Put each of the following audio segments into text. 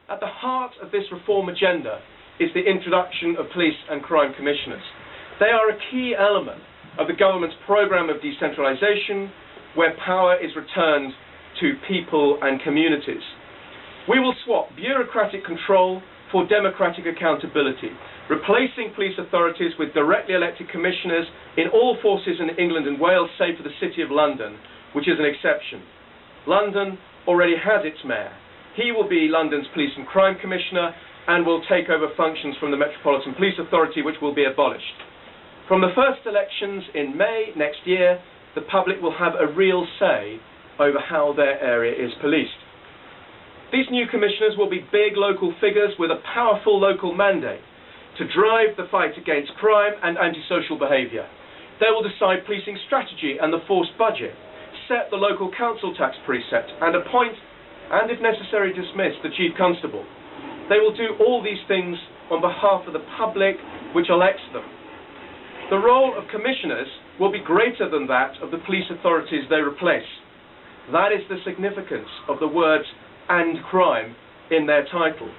At the heart of this reform agenda is the introduction of police and crime commissioners. They are a key element of the government's programme of decentralisation, where power is returned to people and communities. We will swap bureaucratic control for democratic accountability, replacing police authorities with directly elected commissioners in all forces in England and Wales, save for the City of London, which is an exception. London already has its mayor. He will be London's Police and Crime Commissioner and will take over functions from the Metropolitan Police Authority, which will be abolished. From the first elections in May next year, the public will have a real say over how their area is policed. These new commissioners will be big local figures with a powerful local mandate to drive the fight against crime and antisocial behaviour. They will decide policing strategy and the force budget, set the local council tax precept, and appoint, and if necessary dismiss, the chief constable. They will do all these things on behalf of the public which elects them. The role of commissioners will be greater than that of the police authorities they replace. That is the significance of the words "and crime" in their title.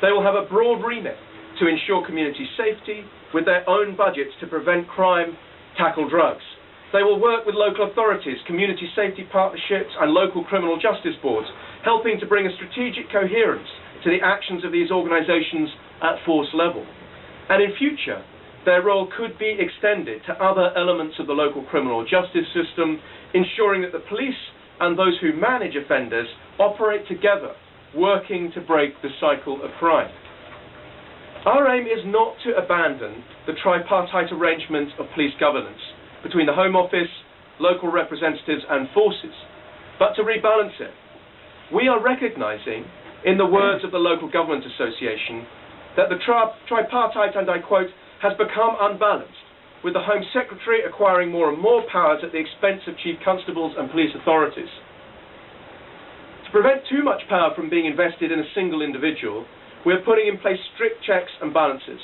They will have a broad remit to ensure community safety with their own budgets to prevent crime, tackle drugs. They will work with local authorities, community safety partnerships and local criminal justice boards, helping to bring a strategic coherence to the actions of these organisations at force level. And in future, their role could be extended to other elements of the local criminal justice system, ensuring that the police and those who manage offenders operate together, working to break the cycle of crime. Our aim is not to abandon the tripartite arrangement of police governance between the Home Office, local representatives and forces, but to rebalance it. We are recognising, in the words of the Local Government Association, that the tripartite, and I quote, has become unbalanced, with the Home Secretary acquiring more and more powers at the expense of chief constables and police authorities. To prevent too much power from being invested in a single individual, we are putting in place strict checks and balances.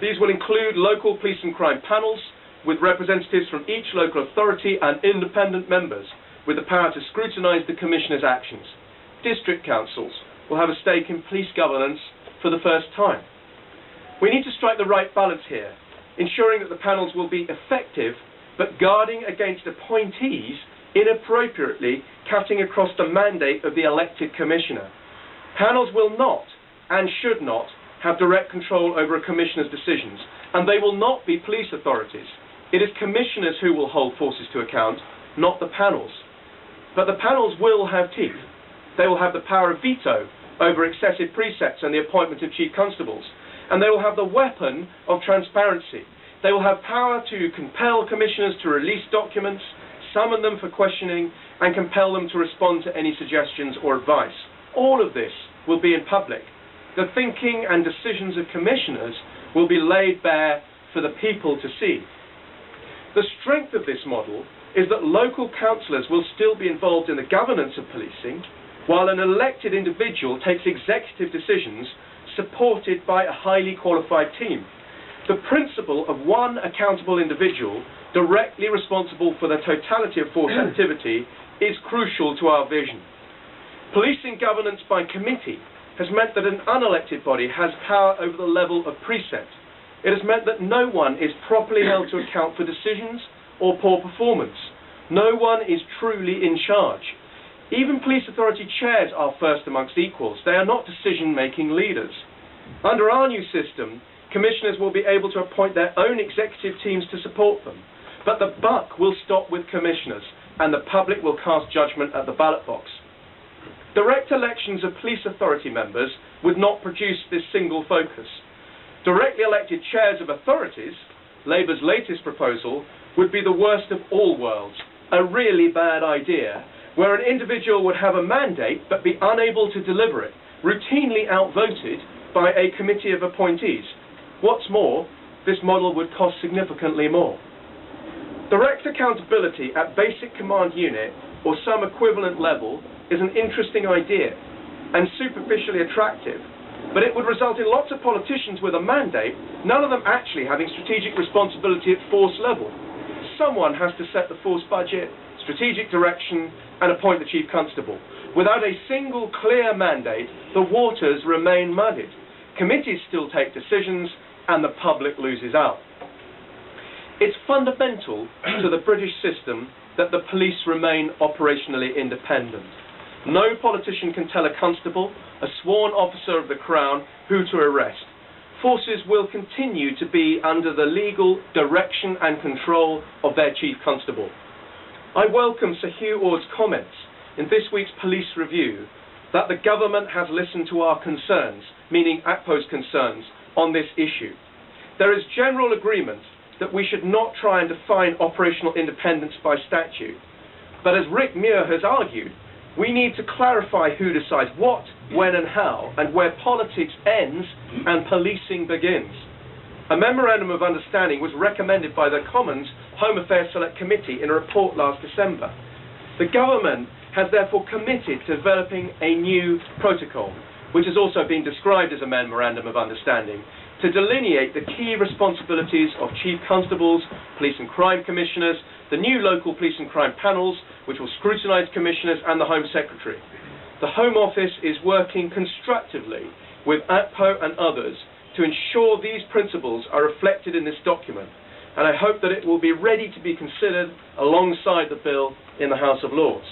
These will include local police and crime panels with representatives from each local authority and independent members with the power to scrutinise the Commissioner's actions. District councils will have a stake in police governance for the first time. We need to strike the right balance here, ensuring that the panels will be effective, but guarding against appointees inappropriately cutting across the mandate of the elected Commissioner. Panels will not, and should not, have direct control over a Commissioner's decisions, and they will not be police authorities. It is Commissioners who will hold forces to account, not the panels. But the panels will have teeth. They will have the power of veto over excessive precepts and the appointment of chief constables, and they will have the weapon of transparency. They will have power to compel Commissioners to release documents, summon them for questioning, and compel them to respond to any suggestions or advice. All of this will be in public. The thinking and decisions of Commissioners will be laid bare for the people to see. The strength of this model is that local councillors will still be involved in the governance of policing, while an elected individual takes executive decisions supported by a highly qualified team. The principle of one accountable individual directly responsible for the totality of force activity is crucial to our vision. Policing governance by committee has meant that an unelected body has power over the level of precept. It has meant that no one is properly held to account for decisions or poor performance. No one is truly in charge. Even police authority chairs are first amongst equals. They are not decision-making leaders. Under our new system, Commissioners will be able to appoint their own executive teams to support them. But the buck will stop with Commissioners, and the public will cast judgment at the ballot box. Direct elections of police authority members would not produce this single focus. Directly elected chairs of authorities, Labour's latest proposal, would be the worst of all worlds, a really bad idea, where an individual would have a mandate but be unable to deliver it, routinely outvoted by a committee of appointees. What's more, this model would cost significantly more. Direct accountability at basic command unit or some equivalent level is an interesting idea and superficially attractive, but it would result in lots of politicians with a mandate, none of them actually having strategic responsibility at force level. Someone has to set the force budget, strategic direction, and appoint the Chief Constable. Without a single clear mandate, the waters remain muddied. Committees still take decisions, and the public loses out. It's fundamental to the British system that the police remain operationally independent. No politician can tell a constable, a sworn officer of the Crown, who to arrest. Forces will continue to be under the legal direction and control of their Chief Constable. I welcome Sir Hugh Ord's comments in this week's police review that the government has listened to our concerns, meaning ACPO's concerns, on this issue. There is general agreement that we should not try and define operational independence by statute. But as Rick Muir has argued, we need to clarify who decides what, when and how, and where politics ends and policing begins. A memorandum of understanding was recommended by the Commons Home Affairs Select Committee in a report last December. The government has therefore committed to developing a new protocol, which has also been described as a memorandum of understanding, to delineate the key responsibilities of Chief Constables, Police and Crime Commissioners, the new local police and crime panels, which will scrutinise commissioners, and the Home Secretary. The Home Office is working constructively with ACPO and others to ensure these principles are reflected in this document, and I hope that it will be ready to be considered alongside the bill in the House of Lords.